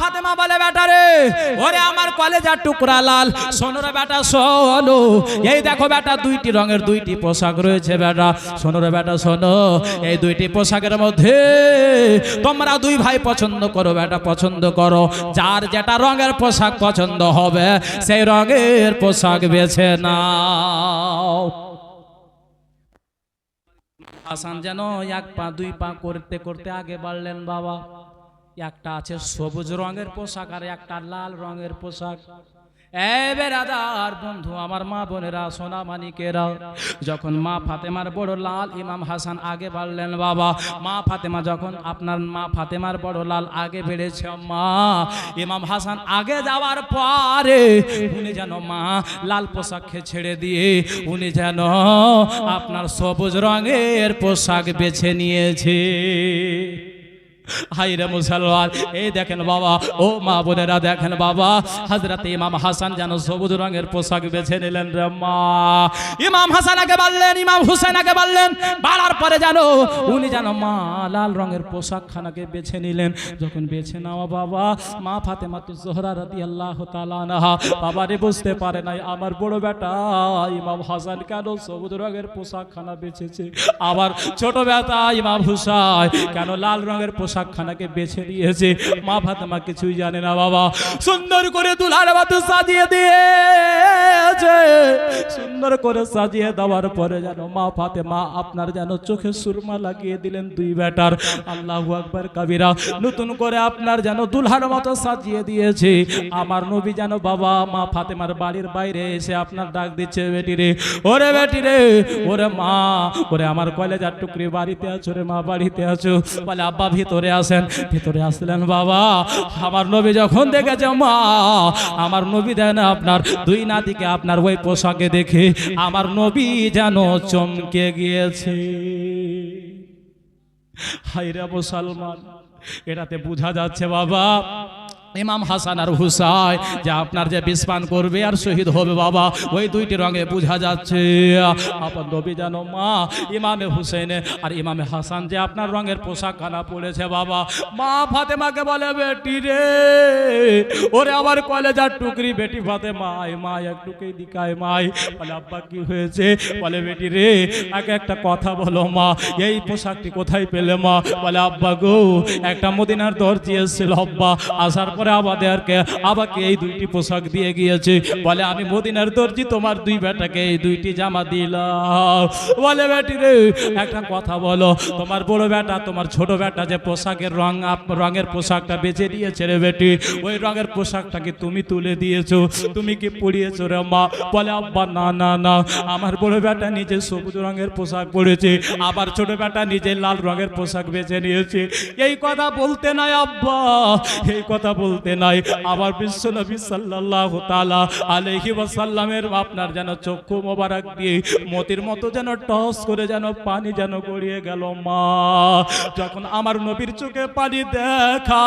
ফাতেমা বলে বেটা রে, ওরে আমার কলেজার টুকরা লাল, শোনো রে বেটা শোনো, এই দেখো বেটা দুইটি রঙের দুইটি পোশাক রয়েছে বেটা, শোনো রে বেটা শোনো, এই দুইটি পোশাকের মধ্যে তোমরা দুই ভাই পছন্দ করো বেটা, পছন্দ করো, যার যেটা রঙের পোশাক পছন্দ হবে সেই রঙের পোশাক বেছে নাও। হাসান যেন এক পা দুই পা করতে করতে আগে বাড়লেন বাবা। একটা আছে সবুজ রঙের পোশাক আর একটা লাল রঙের পোশাক। বেরাদার বন্ধু আমার মা বোনেরা সোনা মানিকেরা, যখন মা ফাতেমার বড় লাল ইমাম হাসান আগে বাড়লেন বাবা, মা ফাতেমা যখন আপনার মা ফাতেমার বড় লাল আগে বেড়েছে, মা ইমাম হাসান আগে যাওয়ার পরে উনি যেন মা লাল পোশাককে ছেড়ে দিয়ে উনি যেন আপনার সবুজ রঙের পোশাক বেছে নিয়েছে। হাইরে মুসলমান, এই দেখেন বাবা, ও মা বোনেরা দেখেন বাবা, হযরত ইমাম হাসান যেন সবুজ রঙের পোশাক বেছে নিলেন রে মা। ইমাম হাসান আগে বললেন, ইমাম হুসেন আগে বললেন, বাড়ার পরে জানো উনি যেন মা লাল রঙের পোশাক খানাকে বেছে নিলেন। যখন বেছে নেওয়া বাবা, মা ফাতেমাতুজ জোহরা রাদিয়াল্লাহু তাআলা আনহা বাবারে বুঝতে পারে নাই আমার বড় বেটা ইমাম হাসান কেন সবুজ রঙের পোশাক খানা বেছেছে, আবার ছোট বেটা ইমাম হুসাইন কেন লাল রঙের পোশাক খানাকে বেছে নিয়েছে। মা ফাতেমা কিছুই জানে না বাবা, সুন্দর করে দুলার বাতু সাজিয়ে দিয়েছে, সুন্দর করে সাজিয়ে দেওয়ার পরে যেন মা ফাতেমা আপনার যেন চোখে সুরমা লাগিয়ে দিলেন দুই বেটার। আল্লাহু আকবার কাবীরা, নতুন করে আপনার যেন দুলহার মতো সাজিয়ে দিয়েছে। আমার নবী যেন বাবা মা ফাতেমার বাড়ির বাইরে এসে আপনার ডাক দিচ্ছে, বেটি রে, ওরে বেটি রে, ওরে মা, ওরে আমার কলেজার টুকরি বাড়িতে আছো রে মা, বাড়িতে আছো? বলে আব্বা ভিতরে আসেন। ভিতরে আসলেন বাবা, আমার নবী যখন দেখেছে মা, আমার নবী দেন আপনার দুই নাতিকে আপনার ওই পোশাকে দেখে আমার নবী যেন চমকে গিয়েছে। হায়রে মুসলমান, এটাতে বোঝা যাচ্ছে বাবা ইমাম হাসান আর হুসাইন যে আপনার যে বিস্পান করবে আর শহীদ হবে বাবা, ওই দুইটি রঙে বোঝা যাচ্ছে আপনার নবী জানো মা ইমামে হুসেনে আর ইমামে হাসান যে আপনার রঙের পোশাক খানা পড়েছে বাবা। মা ফাতেমাকে বলে, বেটি রে, ওরে আবার কলেজার টুকরি বেটি ফাতেমা, মা একটুকে দিকায় মাই। বলে আব্বা কি হয়েছে? বলে বেটি রে, আগে একটা কথা বলো মা, এই পোশাকটি কোথায় পেলে মা? বলে আব্বা গো, একটা মদিনার দর্জি এসেছিল আব্বা, আসার আমাকে এই দুইটি পোশাক দিয়ে গিয়েছে। বলে আমি মদিনার দর্জি, তোমার দুই বেটাকে এই দুইটি জামা দিলাম। বলে বেটি রে, একটা কথা বলো, তোমার বড় বেটা তোমার ছোট বেটা যে পোশাকের রঙের পোশাকটা বেছে দিয়েছে রে বেটি, ওই রঙের পোশাকটাকে তুমি তুলে দিয়েছো, তুমি কি পরিয়েছো রে মা? বলে আব্বা না না না, আমার বড় বেটা নিজে সবুজ রঙের পোশাক পরেছে, আবার ছোট বেটা নিজে লাল রঙের পোশাক বেছে নিয়েছে। এই কথা বলতে নাই আব্বা, এই কথা বলতে নাই। আবার বিশ্ব নবী সাল্লাল্লাহু তাআলা আলাইহি ওয়াসাল্লামের আপনার যেন চক্ষু মোবারক দিয়ে মতির মতো যেন টস করে যেন পানি যেন গড়িয়ে গেল মা। যখন আমার নবীর চোখে পানি দেখা,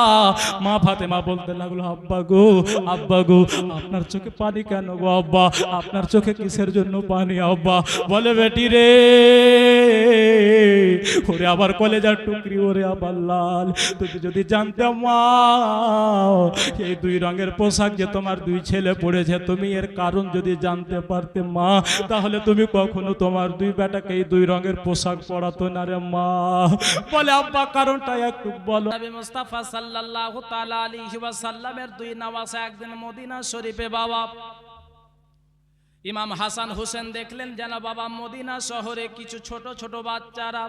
মা ফাতেমা বলতে লাগলো, আব্বা গো, আব্বা গো, আপনার চোখে পানি কেন গো আব্বা? আপনার চোখে কিসের জন্য পানি আব্বা? বলে বেটি রে, ওরে আবার কলেজার টুকরি, ওরে আবার লাল, তুমি যদি জানতে মা এই দুই রঙের পোশাক যে তোমার দুই ছেলে পড়েছে, তুমি এর কারণ যদি জানতে পারতে মা, তাহলে তুমি কখনো তোমার দুই বেটাকে এই দুই রঙের পোশাক পরাতো না রে মা। বলে আব্বা কারণটা একটু বলো। নবী মুস্তাফা সাল্লাল্লাহু তাআলা আলাইহি ওয়াসাল্লামের দুই নওয়াসা একদিন মদিনা শরীফে বাবা ইমাম হাসান হোসেন দেখলেন যেন বাবা মদিনা শহরে কিছু ছোট ছোট বাচ্চারা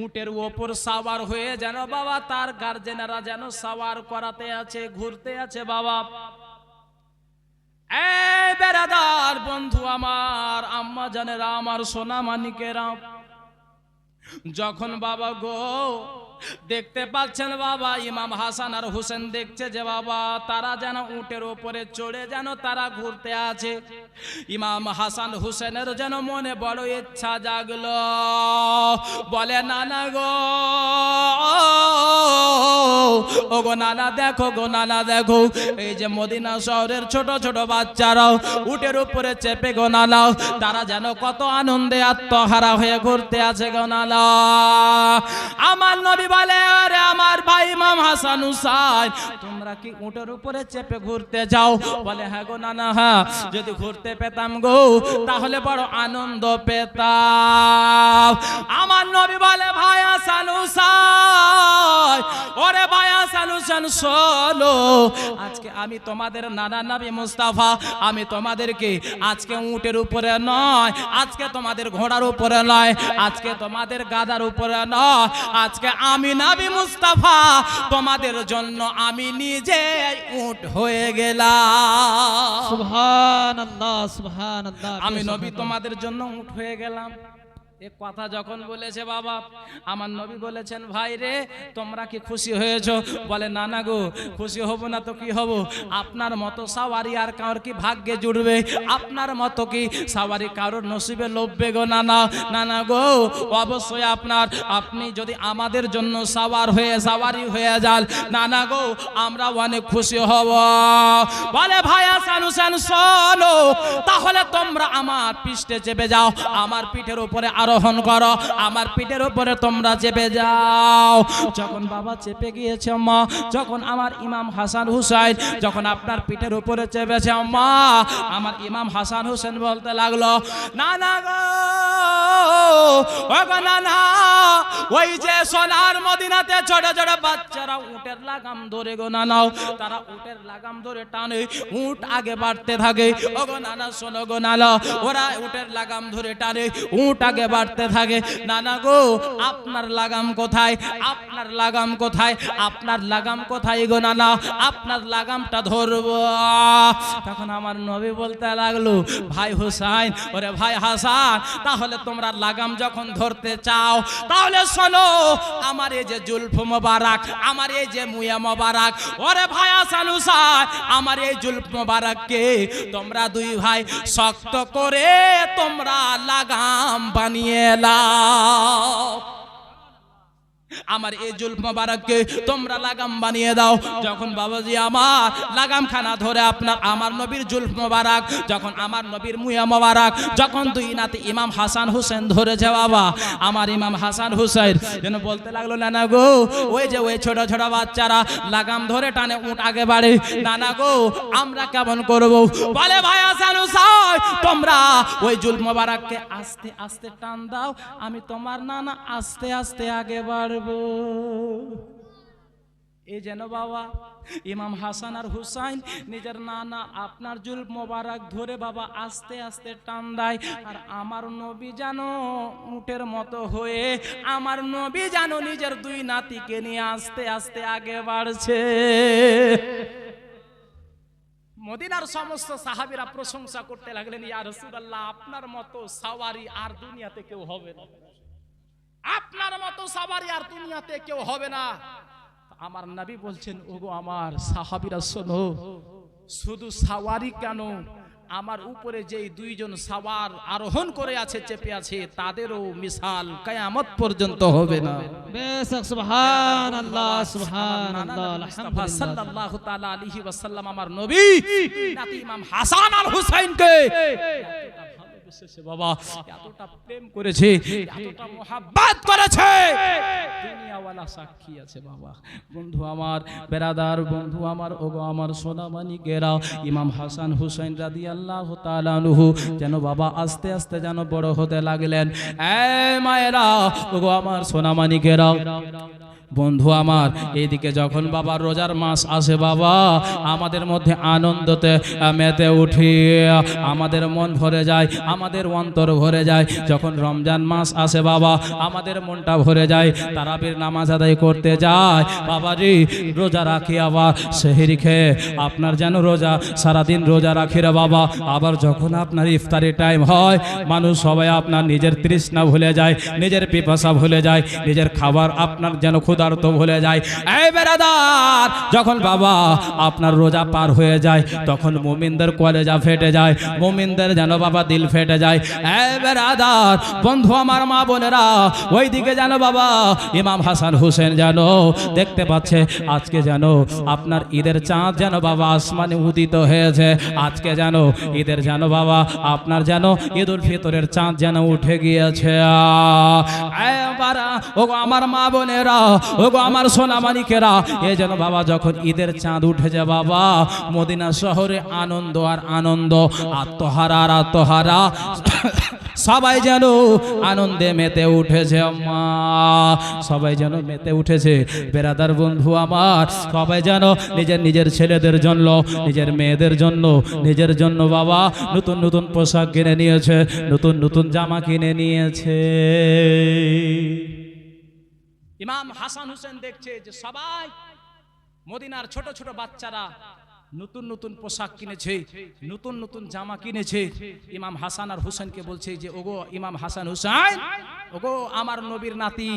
উটের উপর সাওয়ার হয়ে যেন বাবা তার গার্জেনেরা যেন সাওয়ার করাতে আছে, ঘুরতে আছে বাবা। এই বেরাদার বন্ধু আমার, আম্মা জানেরা, আমার সোনা মানিকেরা, যখন বাবা গো দেখতে পাচ্ছেন বাবা ইমাম হাসান আর হোসেন দেখছে যে বাবা তারা যেন উটের উপরে চড়ে যেন তারা ঘুরতে আছে, ইমাম হাসান হোসেনের যেন মনে বড় ইচ্ছা জাগলো। বলে নানা গো, ও গো নানা দেখো, গো নানা দেখো, এই যে মদিনা শহরের ছোট ছোট বাচ্চারাও উটের উপরে চেপে গো নানা, তারা যেন কত আনন্দে আত্মহারা হয়ে ঘুরতে আছে গো নানা। আমার নবী বলে আরে আমার ভাই ইমাম হাসান হুসাইন তোমরা কি উটের উপরে চেপে ঘুরতে যাও? বলে হ্যাঁ গো নানা, হ্যাঁ, যদি ঘুরতে পেতাম গো তাহলে বড় আনন্দ পেতাম। আমার নবী বলে ভাই হাসান হুসাইন, ওরে ভাই হাসান হুসাইন শোনো, আজকে আমি তোমাদের নানা নবী মুস্তাফা, আমি তোমাদেরকে আজকে উটের উপরে নয়, আজকে তোমাদের ঘোড়ার উপরে নয়, আজকে তোমাদের গাধার উপরে নয়, আজকে আমি নবী মুস্তাফা তোমাদের জন্য আমি নিজে উট হয়ে গেলাম। সুবহানাল্লাহ সুবহানাল্লাহ। আমি নবী তোমাদের জন্য উট হয়ে গেলাম। এ কথা যখন বলেছে বাবা, আমার নবী বলেছেন ভাই রে তোমরা কি খুশি হয়েছো? বলে না না গো, খুশি হব না তো কি হব, আপনার মতো সাওয়ারি আর কারোর কি ভাগ্যে জুড়বে? আপনার মতো কি সাওয়ারি কারোর নসিবে লভবে গো? না না না না গো, অবশ্যই আপনি যদি আমাদের জন্য সাওয়ারি হয়ে যান, না না গো আমরা অনেক খুশি হব। বলে ভাই হাসান হুসাইন শোনো, তাহলে তোমরা আমার পিঠে চেপে যাও, আমার পিঠের উপরে আরোহণ করো, আমার পিঠের উপরে তোমরা চেপে যাও। যখন বাবা চেপে গিয়েছে মা, যখন আমার ইমাম হাসান হুসাইন যখন আপনার পিঠের উপরে চেপেছে মা, আমার ইমাম হাসান হুসেন বলতে লাগলো না না গো, ও গো না না, ওই যে সোনার মদিনাতে ছোট ছোট বাচ্চারা উটের লাগাম ধরে গো না নাও, তারা উটের লাগাম ধরে টানে, উট আগে বাড়তে থাকে। ও গো নানা শোনো গো নানা, ওরা উটের লাগাম ধরে টানে, উট আগে বাড়তে থাকে। নানা গো আপনার লাগাম কোথায়? আপনার লাগাম কোথায়? আপনার লাগাম কোথায় গো নানা? আপনার লাগামটা ধরবো। তখন আমার নবী বলতে লাগলো ভাই হুসাইন, ওরে ভাই হাসান, তাহলে তোমরা লাগাম যখন ধরতে চাও তাহলে শোনো, আমার এই যে জুলফ মোবারক, আমার এই যে মুয়া মোবারক, ওরে ভাই হাসান হুসাইন, আমার এই জুলফ মোবারককে তোমরা দুই ভাই শক্ত করে তোমরা লাগাম বানিয়ে লাও। আমার এই জুলফ মোবারককে তোমরা লাগাম বানিয়ে দাও। যখন বাবাজি আমার লাগাম খানা ধরে আমার নবীর জুলফ মোবারক, যখন আমার নবীর মুয়া মোবারক, যখন দুই নাতি ইমাম হাসান হুসেন ধরেছে বাবা, আমার ইমাম হাসান হুসেন যেন বলতে লাগলো নানা গো, ওই যে ওই ছোট ছোট বাচ্চারা লাগাম ধরে টানে, উট আগে বাড়ে, নানা গো আমরা কেমন করবো? বলে ভাই হাসান হুসেন তোমরা ওই জুলফ মোবারককে আস্তে আস্তে টান দাও, আমি তোমার নানা আস্তে আস্তে আগে বাড়ব। এই যেন বাবা ইমাম হাসান আর হুসাইন নিজের নানা আপনার জুলফ মোবারক ধরে বাবা আস্তে আস্তে টান দেয়, আর আমার নবী জানো উটের মতো হয়ে, আমার নবী জানো নিজের দুই নাতিকে নিয়ে আস্তে আস্তে আগে বাড়ছে। মদিনার সমস্ত সাহাবীরা প্রশংসা করতে লাগলেন, ইয়া রাসূলুল্লাহ আপনার মতো সাওয়ারি আর দুনিয়াতে কেউ হবে না, আপনার মতো সাওয়ারি আর দুনিয়াতে কেউ হবে না। আমার নবী বলছেন ওগো আমার সাহাবীরা শোনো, শুধু সাওয়ারি কেন, আমার উপরে যেই দুইজন সাওয়ার আরোহণ করে আছে, চেপে আছে, তাদেরও মিসাল কিয়ামত পর্যন্ত হবে না। বেশক সুবহানাল্লাহ সুবহানাল্লাহ আলহামদুলিল্লাহ সাল্লাল্লাহু তাআলা আলাইহি ওয়াসাল্লাম আমার নবী নাতি ইমাম হাসান আর হুসাইনকে বাবা এতটা প্রেম করেছে, এতটা মোহাব্বত করেছে, দুনিয়াওয়ালা সাক্ষী আছে বাবা। বন্ধু আমার, বেরাদার বন্ধু আমার, ওগো আমার সোনামানিকেরা, ইমাম হাসান হুসাইন রাদিয়াল্লাহু তাআলা আনহু যেন বাবা আস্তে আস্তে যেন বড় হতে লাগলেন। এই মায়েরা, ওগো আমার সোনামানিকেরা, বন্ধু আমার, এইদিকে যখন বাবা রোজার মাস আসে বাবা, আমাদের মধ্যে আনন্দতে মেতে উঠি, আমাদের মন ভরে যায়, আমাদের অন্তর ভরে যায়। যখন রমজান মাস আসে বাবা, আমাদের মনটা ভরে যায়, তারাবির নামাজ আদায় করতে যায় বাবা রে, রোজা রাখি, আবার সেহরি খেয়ে আপনার যেন রোজা সারাদিন রোজা রাখি রে বাবা। আবার যখন আপনার ইফতারি টাইম হয়, মানুষ সবাই আপনার নিজের তৃষ্ণা ভুলে যায়, নিজের পিপাসা ভুলে যায়, নিজের খাবার আপনার যেন ক্ষুধার্ত ভুলে যায়। এই বেরাদার, যখন বাবা আপনার রোজা পার হয়ে যায়, তখন মুমিনদের কলেজা ফেটে যায়, মুমিনদের যেন বাবা দিল ফেটে যায়। এই বেরাদার বন্ধু আমার, মা বোনেরা, ওইদিকে যেন বাবা ইমাম হাসান হুসেন যেন দেখতে পাচ্ছে, আজকে যেন আপনার ঈদের চাঁদ যেন বাবা আসমানে উদিত হয়েছে, আজকে যেন ঈদের যেন বাবা আপনার যেন ঈদ উল ফিতরের চাঁদ যেন উঠে গিয়েছে। ও আমার মা বোনেরা, ওগো আমার সোনামানিকেরা, এই যেন বাবা যখন ঈদের চাঁদ উঠেছে বাবা, মদিনা শহরে আনন্দ আর আনন্দ, আত্মহারা আর আত্মহারা, সবাই যেন আনন্দে মেতে উঠেছে মা, সবাই যেন মেতে উঠেছে। বেরাদার বন্ধু আমার, সবাই যেন নিজের নিজের ছেলেদের জন্য, নিজের মেয়েদের জন্য, নিজের জন্য বাবা নতুন নতুন পোশাক কিনে নিয়েছে, নতুন নতুন জামা কিনে নিয়েছে। ইমাম হাসান হোসেন দেখছে যে সবাই মদিনার ছোট ছোট বাচ্চারা নতুন নতুন পোশাক কিনেছে, নতুন নতুন জামা কিনেছে। ইমাম হাসান আর হুসেনকে বলছে যে ওগো ইমাম হাসান হুসাইন, ওগো আমার নবীর নাতি,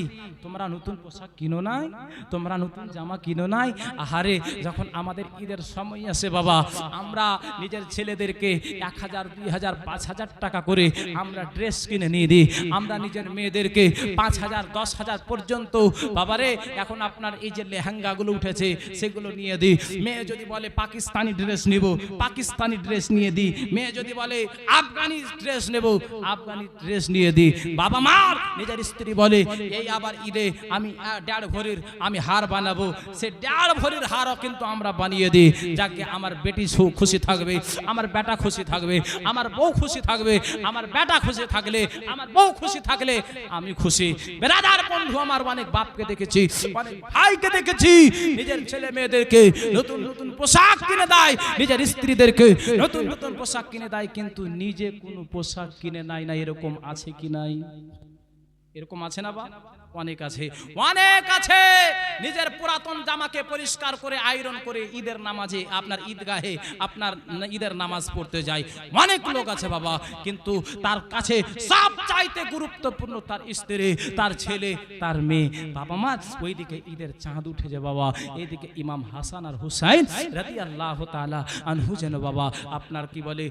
তোমরা নতুন পোশাক কিনো নাই, তোমরা নতুন জামা কিনো নাই? আহারে, যখন আমাদের ঈদের সময় আসে বাবা, আমরা নিজের ছেলেদেরকে 1000, 2000, 5000 টাকা করে আমরা ড্রেস কিনে নিয়ে দিই। আমরা নিজের মেয়েদেরকে 5000, 10,000 পর্যন্ত বাবারে এখন আপনার এই যে লেহেঙ্গাগুলো উঠেছে সেগুলো নিয়ে দিই। মেয়ে যদি বলে পাকিস্তানি ড্রেস নিব, পাকিস্তানি ড্রেস নিয়ে দিই। মেয়ে যদি বলে আফগানি ড্রেস নেব, আফগানি ড্রেস নিয়ে দিই। বাবা মার নিজের স্ত্রী বলে এই আবার ঈদে আমি 1.5 ভরির আমি হার বানাবো, সে 1.5 ভরির হারও কিন্তু আমরা বানিয়ে দিই। যাকে আমার বেটি খুশি থাকবে, আমার বেটা খুশি থাকবে, আমার বউ খুশি থাকবে, আমার বেটা খুশি থাকলে, আমার বউ খুশি থাকলে আমি খুশি। বেরাদার বন্ধু আমার, অনেক বাপকে দেখেছি, অনেক ভাইকে দেখেছি নিজের ছেলে মেয়েদেরকে নতুন নতুন পোশাক কিনে দেয়, নিজের স্ত্রীদেরকে নতুন নতুন পোশাক কিনে দেয়, কিন্তু নিজে কোনো পোশাক কিনে নাই। না এরকম আছে কি নাই? এরকম আছে না বা? অনেক আছে, অনেক আছে। নিজের পুরাতন জামাকে পরিষ্কার করে আয়রন করে ঈদের নামাজে আপনার ঈদগাহে আপনার ঈদের নামাজ পড়তে যায় অনেক লোক আছে বাবা, কিন্তু তার কাছে সবচাইতে গুরুত্বপূর্ণ তার স্ত্রী, তার ছেলে, তার মেয়ে। বাবা মা, ওইদিকে ঈদের চাঁদ উঠে যায় বাবা, এইদিকে ইমাম হাসান আর হুসাইন রাদিয়াল্লাহু তাআলা আনহু যেন বাবা আপনার কি বলে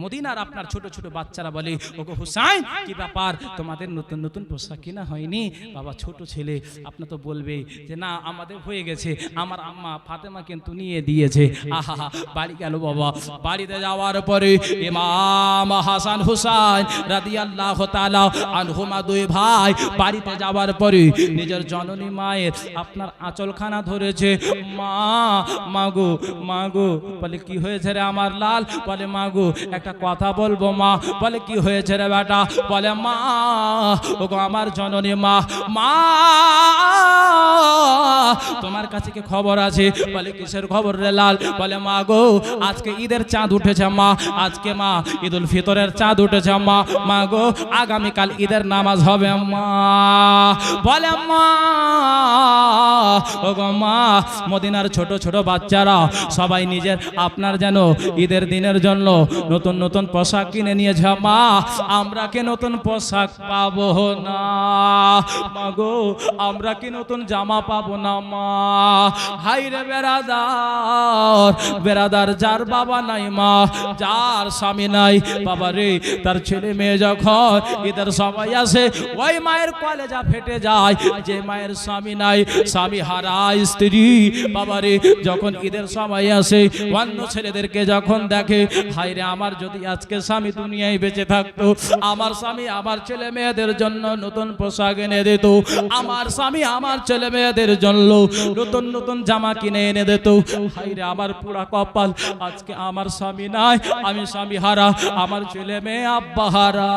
মদিনার আপনার ছোট ছোট বাচ্চারা বলে ওগো হুসাইন, কি ব্যাপার তোমাদের নতুন নতুন পোশাক কিনা হয়নি? বাবা ছোট ছেলে আপনার তো বলবে যে না আমাদের হয়ে গেছে, আমার আম্মা ফাতেমা কিন্তু নিয়ে দিয়েছে। আহা, বাড়ি গেল বাবা। বাড়িতে যাওয়ার পরে ইমাম হাসান হুসাইন রাদিয়াল্লাহু তাআলা আনহুমা দুই ভাই বাড়িতে যাওয়ার পরে নিজের জননী মায়ের আপনার আঁচলখানা ধরেছে। মা, মাগো, মাগো, বলে কি হয়েছে রে আমার লাল? বলে মাগো একটা কথা বলবো মা। বলে কি হয়েছে রে বেটা? বলে মা, ওগো আমার জননী মা, মা তোমার কাছে কি খবর আছে? বলে কিসের খবর রে লাল? বলে মা গো আজকে ঈদের চাঁদ উঠেছে মা, আজকে মা ঈদুল ফিতরের চাঁদ উঠেছে মা, মা গো আগামীকাল ঈদের নামাজ হবে মা। বলে মা, ওগো মা মদিনার ছোট ছোট বাচ্চারা সবাই নিজের আপনার যেন ঈদের দিনের জন্য নতুন নতুন পোশাক কিনে নিয়েছে মা, আমরা কি নতুন পোশাক পাবো না? মাগো আমরা কি নতুন জামা পাবো না মা? হাইরে বেরাদার, বেরাদার যার বাবা নাই মা, যার স্বামী নাই বাবা রে, তার ছেলে মেয়ে যখন ঈদের সময় আসে ওই মায়ের কলেজা ফেটে যায়। যে মায়ের স্বামী নাই, স্বামী হারা স্ত্রী বাবা রে, যখন ঈদের সময় আসে অন্য ছেলেদেরকে যখন দেখে, হাইরে আমার যদি আজকে স্বামী দুনিয়ায় বেঁচে থাকতো, আমার স্বামী আমার ছেলে মেয়েদের জন্য নতুন পোশাক এনে দিত, আমার স্বামী আমার ছেলে মেয়েদের জন্য নতুন নতুন জামা কিনে এনে দিত। হাইরে আমার পুরা কপাল, আজকে আমার স্বামী নাই, আমি স্বামী হারা, আমার ছেলে মেয়ে আব্বা হারা।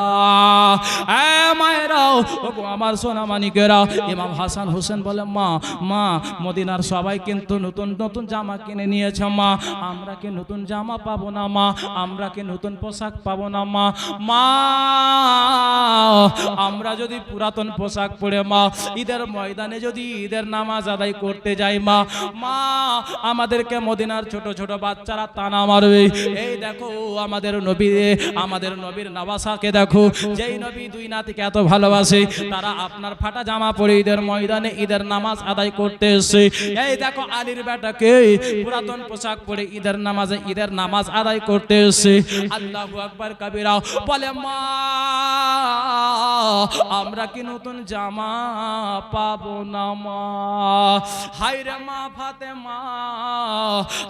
মায়েরাও ওগো আমার সোনা মানিকেরা, ইমাম হাসান হোসেন বলে মা, মা মদিনার সবাই কিন্তু নতুন নতুন জামা কিনে নিয়েছে মা, আমরা কি নতুন জামা পাবো না মা? আমরা কি নতুন পোশাক পাবো না মা? মা আমরা যদি পুরাতন পোশাক পরে মা ঈদের ময়দানে যদি ঈদের নামাজ আদায় করতে যাই মা, মা আমাদেরকে মদিনার ছোট ছোট বাচ্চারা তানা মারবে। এই দেখো আমাদের নবী, আমাদের নবীর নওয়াসাকে দেখো, যেই নবী দুই নাতিকে এত ভালোবাসে, তারা আপনার ফাটা জামা পরে ঈদের ময়দানে ঈদের নামাজ আদায় করতে এসে, এই দেখো আলীর বেটাকে পুরাতন পোশাক পরে ঈদের নামাজে ঈদের নামাজ আদায় করতে এসে। আল্লাহু আকবার কবিরা বলে মা আমরা কি নতুন জামা পাবো না মা? হায়রে মা ফাতেমা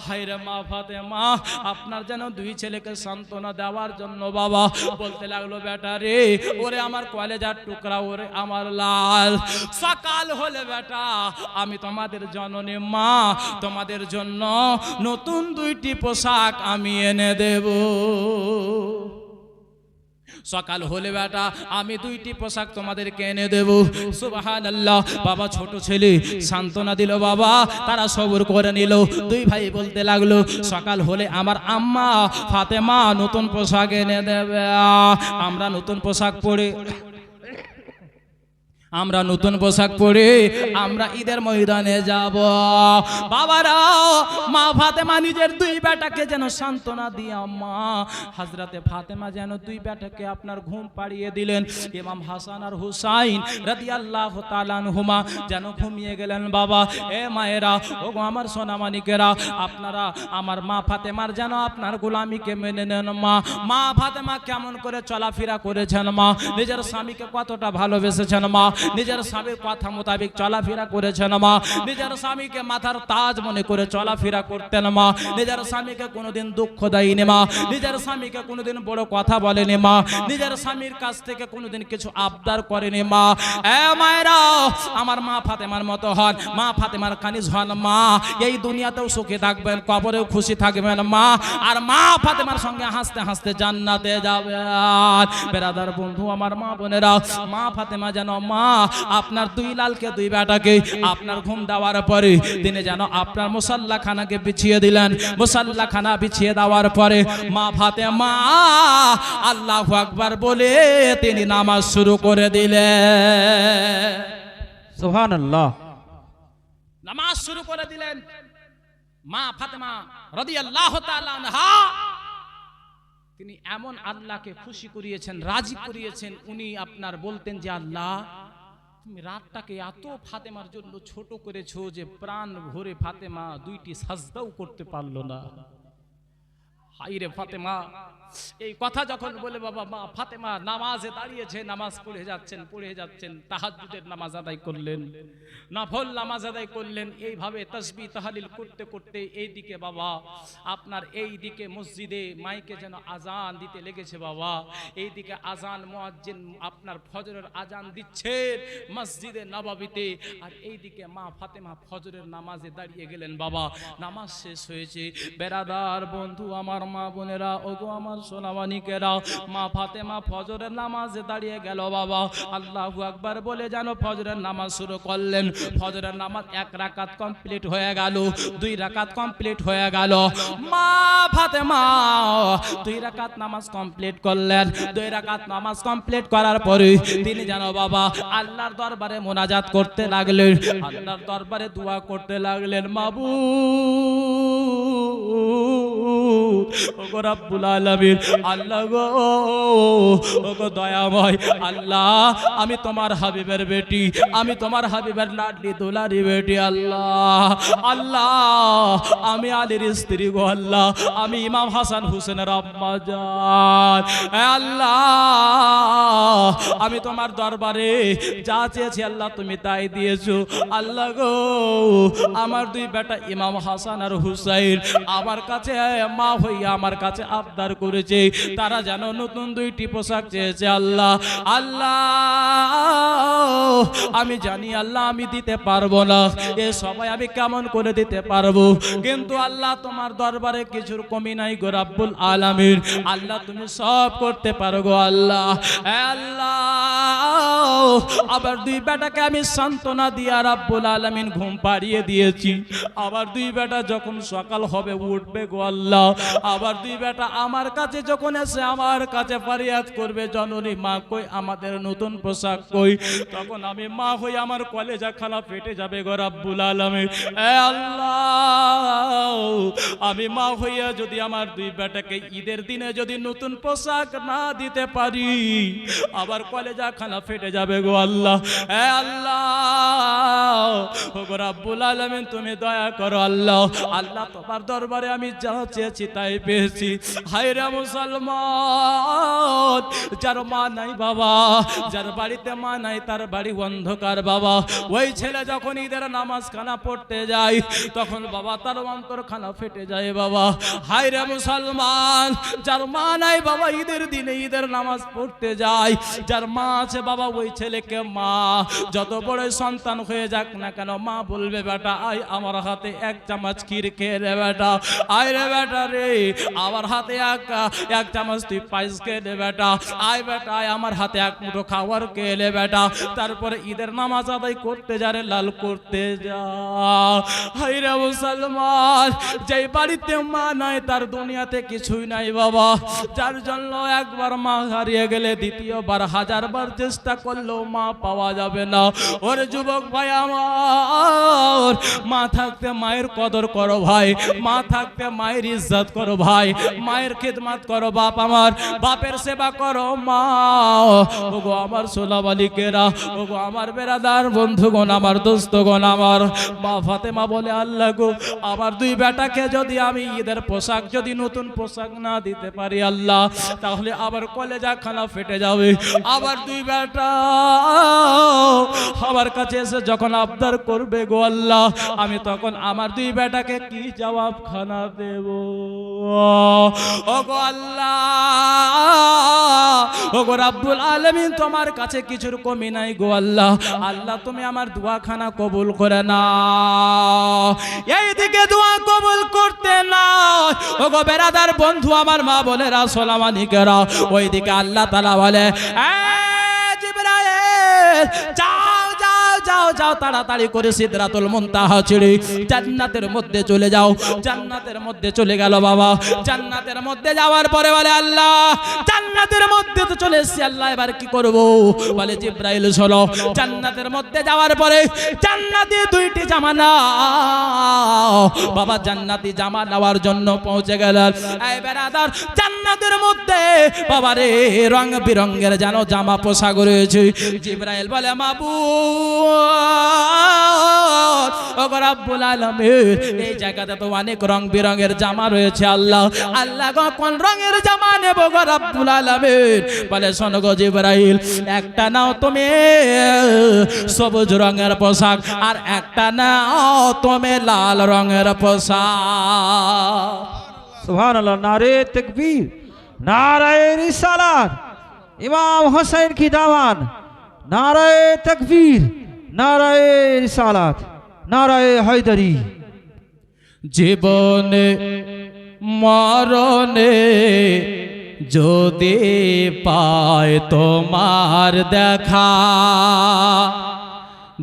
হায়রে মা ফাতেমা, আপনার যেন দুই ছেলেকে সান্ত্বনা দেওয়ার জন্য বাবা বলতে লাগলো, বেটা রে, ওরে আমার কলেজার টুকরা, ওরে আমার লাল, সকাল হলে বেটা আমি তোমাদের জননী মা, তোমাদের জন্য নতুন দুইটি পোশাক আমি এনে দেব। সকাল হলে বেটা আমি দুইটি পোশাক তোমাদেরকে এনে দেব। সুবহানাল্লাহ। বাবা ছোট ছেলে সান্ত্বনা দিল, বাবা তারা সবর করে নিল। দুই ভাই বলতে লাগলো, সকাল হলে আমার আম্মা ফাতেমা নতুন পোশাক এনে দেবে, আমরা নতুন পোশাক পরে আমরা ঈদের ময়দানে যাব। বাবারা, মা ফাতেমা নিজের দুই বেটাকে যেন সান্ত্বনা দিয়া মা হযরতে ফাতেমা যেন দুই বেটাকে আপনার ঘুম পাড়িয়ে দিলেন। ইমাম হাসান আর হুসাইন রাদিয়াল্লাহু তাআলা আনহুমা যেন ঘুমিয়ে গেলেন। বাবা এ মায়েরা, ও গো আমার সোনামানিকেরা, আপনারা আমার মা ফাতেমার যেন আপনার গোলামিকে মেনে নেন। মা ফাতেমা কেমন করে চলাফেরা করেছেন, মা নিজের স্বামীকে কতটা ভালোবেসেছেন, মা নিজের স্বামীর কথা মোতাবেক চলাফেরা করেছেন, মা নিজের স্বামীকে মাথার তাজ মনে করে চলাফেরা করতেন, মা নিজের স্বামীকে কোনোদিন দুঃখ দেয়নি, মা নিজের স্বামীকে কোনোদিন বড় কথা বলেনি, মা নিজের স্বামীর কাছ থেকে কোনোদিন কিছু আবদার করেনি। মা এ মায়েরা, আমার মা ফাতেমার মতো হন, মা ফাতেমার কানিজ হন। মা এই দুনিয়াতেও সুখে থাকবেন, কবরেও খুশি থাকবেন, মা আর মা ফাতেমার সঙ্গে হাসতে হাসতে জান্নাতে যাবেন। বেরাদার বন্ধু, আমার মা বোনেরা, মা ফাতেমা যেন মা আপনার দুই লালকে দুই বেটাকে আপনার ঘুম দেওয়ার পরে তিনি যেন আপনার মুসাল্লা খানাকে বিছিয়ে দিলেন। মুসাল্লা খানা বিছিয়ে দেওয়ার পরে মা ফাতেমা আল্লাহু আকবার বলে তিনি নামাজ শুরু করে দিলেন। সুবহানাল্লাহ। নামাজ শুরু করে দিলেন। মা ফাতেমা রাদিয়াল্লাহু তাআলা আনহা তিনি এমন আল্লাহকে খুশি করিয়েছেন, রাজি করিয়েছেন। উনি আপনার বলতেন যে, আল্লাহ তুমি রাতটাকে এত ফাতেমার জন্য ছোট করেছো যে প্রাণ ভরে ফাতেমা দুইটি সাজদাও করতে পারলো না। হাইরে ফাতেমা, এই কথা যখন বলে বাবা মা ফাতেমা নামাজে দাঁড়িয়েছে, নামাজ পড়ে যাচ্ছেন, তাহাজ্জুদের নামাজ আদায় করলেন, নফল নামাজ আদায় করলেন। এইভাবে তাসবিহ তাহলিল করতে করতে এইদিকে বাবা আপনার এইদিকে মসজিদে মাইকে যেন আজান দিতে লেগেছে। বাবা এইদিকে আজান মুয়াজ্জিন আপনার ফজরের আজান দিচ্ছেন মসজিদে নববীতে, আর এইদিকে মা ফাতেমা ফজরের নামাজে দাঁড়িয়ে গেলেন। বাবা নামাজ শেষ হয়েছে। বেরাদার বন্ধু, আমার মা বোনেরা, ওগো আমার সোনামানিকেরা, মা ফাতেমা ফজরের নামাজে দাঁড়িয়ে গেল। বাবা আল্লাহু আকবার বলে যেন ফজরের নামাজ শুরু করলেন। ফজরের নামাজ এক রাকাত কমপ্লিট হয়ে গেল, দুই রাকাত কমপ্লিট হয়ে গেল। মা ফাতেমা দুই রাকাত নামাজ কমপ্লিট করলেন। দুই রাকাত নামাজ কমপ্লিট করার পরে তিনি যেন বাবা আল্লাহর দরবারে মোনাজাত করতে লাগলেন, আল্লাহর দরবারে দোয়া করতে লাগলেন। মাবুদ ওগো রব্বুল আলামিন, আল্লাহ গো, ওগো দয়াময় আল্লাহ, আমি তোমার হাবিবের বেটি, আমি তোমার হাবিবের লাডলি দুলারি বেটি। আল্লাহ আল্লাহ, আমি আলীর স্ত্রী গো আল্লাহ, আমি ইমাম হাসান হুসেনের আম্মা জান। আল্লাহ আমি তোমার দরবারে যা চেয়েছি আল্লাহ তুমি তাই দিয়েছো। আল্লাহ গো, আমার দুই বেটা ইমাম হাসান আর হুসাইন আমার কাছে মা হইয়া আমার কাছে আবদার করেছে, তারা যেন নতুন দুইটি পোশাক চেয়েছে। আল্লাহ আল্লাহ আমি জানি আল্লাহ আমি দিতে পারবো না, এ সবাই আমি কেমন করে দিতে পারবো, কিন্তু আল্লাহ তোমার দরবারে কিছুর কমি নাই গো রব্বুল আলামিন। আল্লাহ তুমি সব করতে পারো গো আল্লাহ। আল্লাহ আবার দুই বেটাকে আমি সান্ত্বনা দিয়া রব্বুল আলামিন ঘুম পাড়িয়ে দিয়েছি। আবার দুই বেটা যখন সকাল হবে উঠবে গো আল্লাহ, আবার দুই বেটা আমার কাছে যখন এসে আমার কাছে ফরিয়াদ করবে, জননী মা কই, আমাদের নতুন পোশাক কই, তখন আমি মা হই আমার কলেজা খালা ফেটে যাবে গো রব্বুল আলামিন। এ আল্লাহ আমি মা হইয়া যদি আমার দুই বেটাকে ঈদের দিনে যদি নতুন পোশাক না দিতে পারি, আবার কলেজা খানা ফেটে যাবে গো আল্লাহ। এ আল্লাহ, ও গো রব্বুল আলামিন, তুমি দয়া করো আল্লাহ। আল্লাহ তোমার দরবারে আমি যা চেয়েছি তাই পেয়েছি। হায় রে মুসলমান, যার মা নাই বাবা, যার বাড়িতে মা নাই তার বাড়ি অন্ধকার বাবা, ওই ছেলে যখন ঈদের নামাজ খানা পড়তে যায় তখন বাবা তার অন্তর খানা ফেটে যায় বাবা। হায় রে মুসলমান, যার মা নাই বাবা ঈদের দিনে ঈদের নামাজ পড়তে যায়, যার মা আছে বাবা ওই ছেলেকে মা যত বড় সন্তান হয়ে যাক না কেন মা বলবে বেটা আয় আমার হাতে এক চামচ ক্ষীর খেয়ে রে বেটা, আয় রে বেটা রে আমার হাতে এক চামচ তুই পায়েস খেয়ে নে বেটা, আয় বেটা আয় আমার হাতে এক মুঠো খাবার খেয়ে নে বেটা। তারপরে ঈদের নামাজ আদায় করতে যা রে লাল করতে যা। হায় রে মুসলমান, যেই বাড়িতে মা নাই তার দুনিয়াতে কিছুই নাই বাবা, যার জন্য একবার মা হারিয়ে গেলে দ্বিতীয়বার হাজারবার চেষ্টা করলেও মা পাওয়া যাবে না। ওরে যুবক ভাই আমার, মা থাকতে মায়ের কদর করো ভাই, মা থাকতে মায়ের ইজ্জত করো ভাই, মায়ের খিদমত করো বাপ আমার, বাপের সেবা করো মা। ওগো আমার সোলা বালিকেরা, ওগো আমার বেরাদার বন্ধুগণ, আমার দোস্তগণ, আমার মা ফাতেমা বলে আল্লাহ গো আমার দুই বেটাকে যদি আমি ঈদের পোশাক যদি নতুন পোশাক না দিতে পারি আল্লাহ, তাহলে আবার কলেজা খানা ফেটে যাবে। আবার দুই বেটা আমার কাছে এসে যখন আবদার করবে গো আল্লাহ, আমি তখন আমার দুই বেটাকে কি জবাব খানা দেব? ও গো আল্লাহ, ও গো রব্বুল আলামিন, তোমার কাছে কিছুর কমি নাই গো আল্লাহ। আল্লাহ তুমি আমার দোয়া খানা কবুল করে নাও। এইদিকে দোয়া কবুল করতে নাও ও গো বেরাদার বন্ধু আমার মা বোনেরা সোলামানিকেরা, ওইদিকে আল্লাহ তাআলা বলে এ জিবরাইল যাও যাও যাও যাও তাড়াতাড়ি করে সিদরাতুল মুনতাহা ছেড়ে জান্নাতের মধ্যে চলে যাও। জান্নাতের মধ্যে চলে গেল বাবা। জান্নাতের মধ্যে যাওয়ার পরে বলে আল্লাহ জান্নাতের মধ্যে তো চলে এসেছি আল্লাহ, এবার কি করব? বলে জিবরাইল চলো। জান্নাতের মধ্যে যাওয়ার পরে জান্নাতি দুইটি জামা নাও বাবা। জান্নাতি জামা নেওয়ার জন্য পৌঁছে গেলেন। এই বেরাদার জান্নাতের মধ্যে বাবা রে রং বিরঙের যেন জামা পোশাক রয়েছে। জিবরাইল বলে মাবুদ ও রব্বুল আলামিন, এই জায়গাতে তো অনেক রং বিরঙের জামা রয়েছে আল্লাহ। আল্লাহ গো কোন রঙের জামা নেব গো রব্বুল আলামিন? বলে শোনো গো জিবরাইল, একটা নাও তুমি সবুজ রঙের পোশাক, আর একটা নাও তুমি লাল রঙের পোশাক। সুবহানাল্লাহ, নারে তাকবীর, নারে রিসালাত, ইমাম হোসেন কি দামান, নারে তাকবীর, নারে রিসালাত, নারে হায়দারি। জীবনে মরণে যদি পায় তোমার দেখা,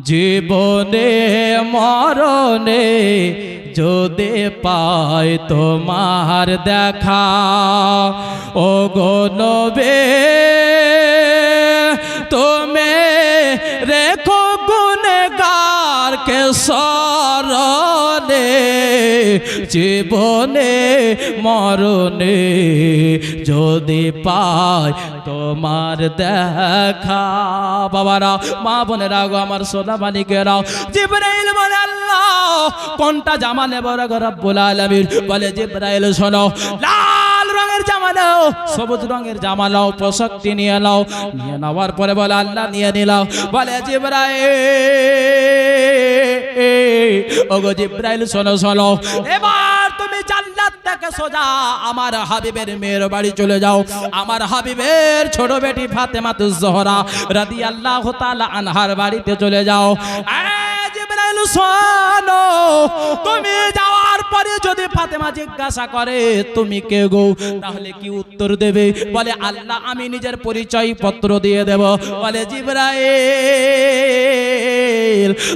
জীবনে মরণে যদি পায় তোমার দেখা, ও গো নবী তুমি রেখো গুনেগারকে স্মরণে, জীবনে মরণে যদি পায় তোমার দেখা। বাবারা মা বোনেরা গো আমার সোনা মানিকেরাও, জিবরাইল বলে আল্লাহ কোনটা জামা নেব গো রব্বুল আলামিন? বলে জিবরাইল শোনো, লাল রঙের জামা নাও, সবুজ রঙের জামা নাও, পোশাকটি নিয়ে নাও। নিয়ে নেওয়ার পরে বলে আল্লাহ নিয়ে নিলাম। বলে জিবরাইল ও গো জিবরাইল শোনো শোনো, এবার তুমি জান্নাত থেকে সোজা আমার হাবিবের মেয়ের বাড়ি চলে যাও। আমার হাবিবের ছোট বেটি ফাতেমাতুজ জোহরা রাদিয়াল্লাহু তাআলা আনহার বাড়িতে চলে যাও। জিবরাইল শোনো, তুমি যাওয়ার পরে যদি ফাতেমা জিজ্ঞাসা করে তুমি কে গো, তাহলে কি উত্তর দেবে? বলে আল্লাহ আমি নিজের পরিচয় পত্র দিয়ে দেব। বলে জিবরাইল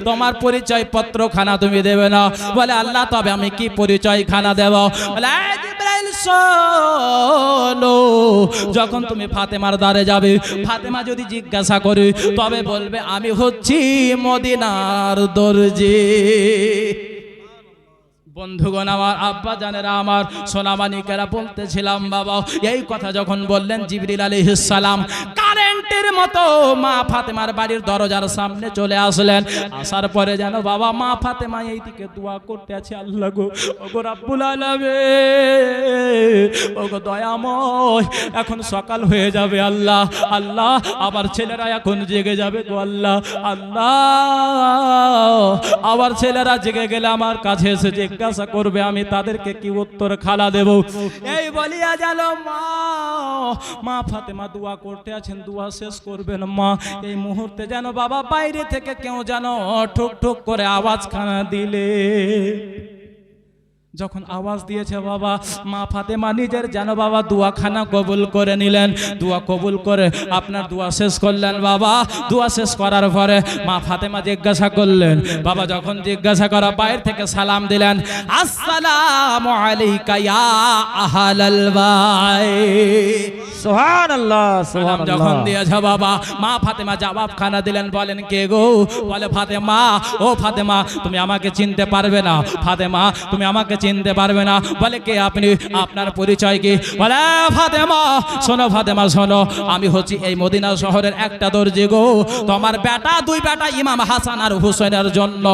তোমার পরিচয় পত্র খানা তুমি দেবে না। বলে আল্লাহ তবে আমি কি পরিচয় খানা দেব? বলে জিবরাইল শোনো, যখন তুমি ফাতেমার দ্বারে যাবে, ফাতেমা যদি জিজ্ঞাসা করে তবে বলবে আমি হচ্ছি মদিনার দরজি। বন্ধুগণ আমার, আব্বা জানেরা আমার, সোনামানিকেরা, বলতেছিলাম বাবা, এই কথা যখন বললেন জিবরিল আলাইহিস সালাম কারেন্টের মতো মা ফাতেমার বাড়ির দরজার সামনে চলে আসলেন। আসার পরে যেন বাবা মা ফাতেমা এইদিকে দোয়া করতে আছে, আল্লাহ গো, ওগো রাব্বুল আলামিন, ওগো দয়াময়, এখন সকাল হয়ে যাবে আল্লাহ, আল্লাহ আবার ছেলেরা এখন জেগে যাবে গো আল্লাহ, আল্লাহ আবার ছেলেরা জেগে গেলে আমার কাছে এসে জিজ্ঞাসা করবে, আমি তাদেরকে কি উত্তর খালা দেব? এই বলিয়া গেল মা ফাতেমা দোয়া করতে আছেন, দোয়া শেষ করবেন মা, এই মুহূর্তে যেন বাবা বাইরে থেকে কেউ যেন ঠুক ঠুক করে আওয়াজ খানা দিলে। যখন আওয়াজ দিয়েছে বাবা মা ফাতেমা নিজের যেন বাবা দোয়াখানা কবুল করে নিলেন, দোয়া কবুল করে আপনার দোয়া শেষ করলেন। বাবা দোয়া শেষ করার পরে মা ফাতেমা জিজ্ঞাসা করলেন, বাবা যখন জিজ্ঞাসা করা বাইরে থেকে সালাম দিলেন, আসসালামু আলাইকা ইয়া আহলাল বাইত। সুবহানাল্লাহ, যখন সুবহানাল্লাহ। দিয়েছে বাবা মা ফাতেমা জবাব খানা দিলেন, বলেন কে গো? বলে ফাতেমা, ও ফাতেমা তুমি আমাকে চিনতে পারবে না, ফাতেমা তুমি আমাকে চিনতে পারবে না। বলে কে আপনি, আপনার পরিচয় কি? বলে ফাতেমা শোনো, ফাতেমা শোনো, আমি হচ্ছি এই মদিনা শহরের একটা দর্জি গো, তোমার বেটা, দুই বেটা ইমাম হাসান আর হুসাইনের জন্য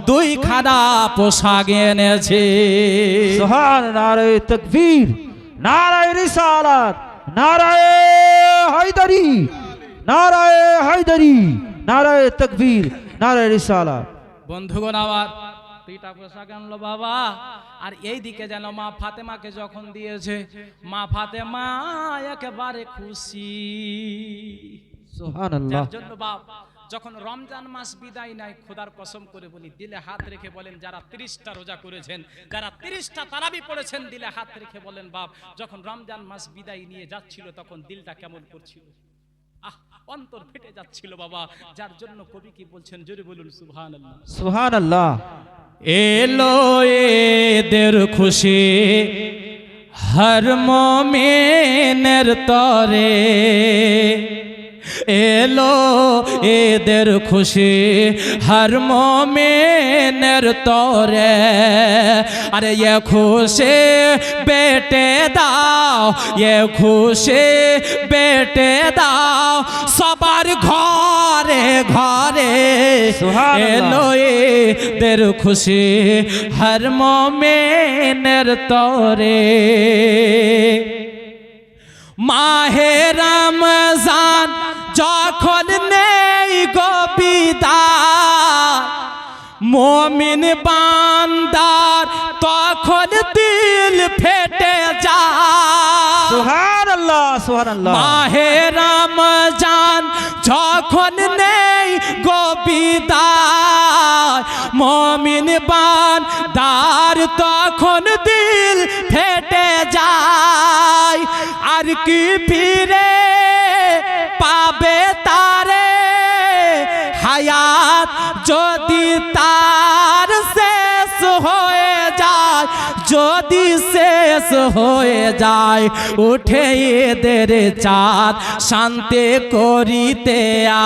2 খানা পোশাক এনেছি। সুবহান, নারায়ে তাকবীর, নারায়ে রিসালাত, নারায়ে হায়দারি, নারায়ে হায়দারি, নারায়ে তাকবীর, নারায়ে রিসালাত। বন্ধুগণ আমার, 2টা পোশাক আনলো বাবা, আর এই দিকে যেন মা ফাতেমাকে যখন দিয়েছে, মা ফাতেমা একেবারে খুশি। সুবহানাল্লাহ। যার জন্য বাপ যখন রমজান মাস বিদায় নেয়, খোদার কসম করে বলি, দিলে হাত রেখে বলেন, যারা 30টা রোজা করেছেন, যারা 30টা তারাবি পড়েছেন, দিলে হাত রেখে বলেন বাপ, যখন রমজান মাস বিদায় নিয়ে যাচ্ছিল তখন দিলটা কেমন করছিল, অন্তর ফেটে যাচ্ছিল বাবা। যার জন্য কবি কি বলছেন, জোরে বলুন সুবহানাল্লাহ। সুবহানাল্লাহ। এলো এদের খুশি হর মুমিনের তরে, এলো এদের খুশি হর মুমিনের তরে, আরে ये খুশি বেটে দাও, ये খুশি বেটে দাও সবার ঘরে ঘরে, এলো এদের খুশি হর মুমিনের তরে। মাহে রমজান যখন নেই গো বিদায়, মুমিন বান্দার তখন দিল ফেটে যায়। সুবহানাল্লাহ, সুবহানাল্লাহ। মাহে রমজান যখন নেই গো বিদায়, মুমিন বান্দার তখন দিল ফেটে যায়। আর কি ফিরে পাবে তারে হায়াত যদি তার শেষ হয়ে যায়, যদি শেষ হয়ে যায়, উঠে এদের চাঁদ শান্তি করিতে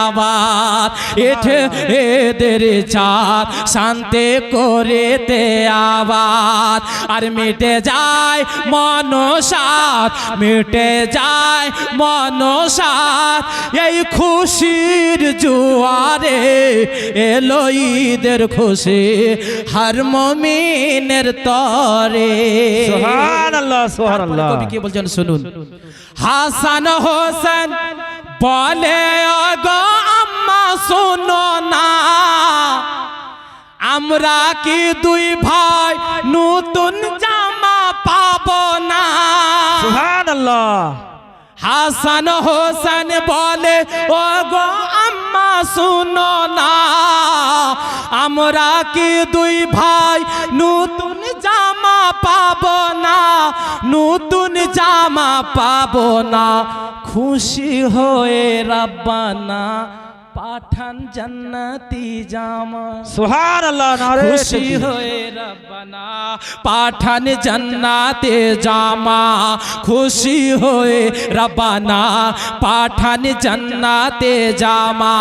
আবার, এঠে এদের চাঁদ শান্তি করিতে আবার। আর মিটে যায় মনসাত, মিটে যায় মনসাত, এই খুশির জোয়ারে এলো ঈদের খুশি হর মুমিনের তরে। সুবহানাল্লাহ, সুবহানাল্লাহ। কবি কি বলছেন শুনুন, হাসান হোসেন বলে ওগো আম্মা শোনো না, আমরা কি 2 ভাই নতুন জামা পাবো না? সুবহানাল্লাহ। হাসান হোসেন বলে ওগো আম্মা শুনো না, আমরা কি 2 ভাই নতুন জামা পাবো না, নতুন জামা পাবো না, খুশি হয়ে রাব্বানা পাঠান জান্নাতি জামা সুবহানাল্লাহ নারে খুশি তাকবীর। হয়ে রব্বানা পাঠান জান্নাতে জামা খুশি হয়ে রব্বানা পাঠান জান্নাতে জামা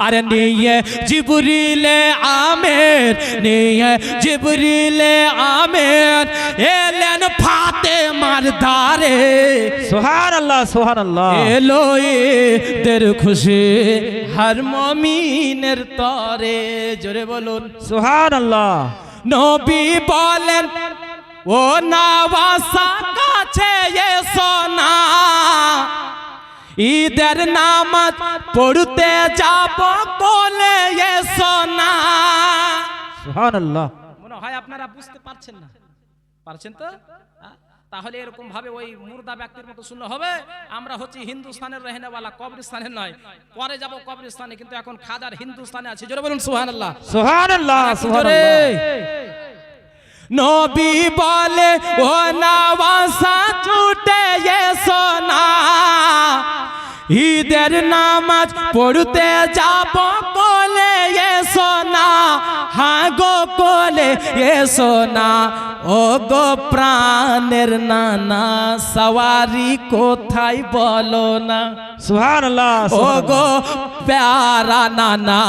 আরে নিয়ে জিবরিলে আমের নিয়ে জিবরিলে আমের এলেন ফাতেমার দ্বারে সুবহানাল্লাহ সুবহানাল্লাহ এলো দের খুশি হর মুমিনের তরে জোরে বলুন সুবহানাল্লাহ নবী বলেন ও নওয়াসা কাছে এসো না ঈদের নামাজ পড়তে যাব কোলে এসো না সুবহানাল্লাহ মনে হয় আপনারা বুঝতে পারছেন না পারছেন তো তাহলে এরকম ভাবে ওই মুর্দা ব্যক্তির মতো শুনলে হবে আমরা হচ্ছে হিন্দুস্তানের রহনেওয়ালা কবরস্থানের নয় পরে যাব কবরস্থানে কিন্তু এখন খাজার হিন্দুস্তানে আছে জোরে বলুন সুবহানাল্লাহ সুবহানাল্লাহ সুবহানাল্লাহ নবী বলে ও নওয়াসা ছুটে এসো না ঈদের নামাজ পড়তে যাব কোলে এসো না হ্যাঁ গো কোলে এসো না ও গো প্রাণের নানা সওয়ারি কোথায় বলো না সুবহানাল্লাহ ও গো প্যারা নানা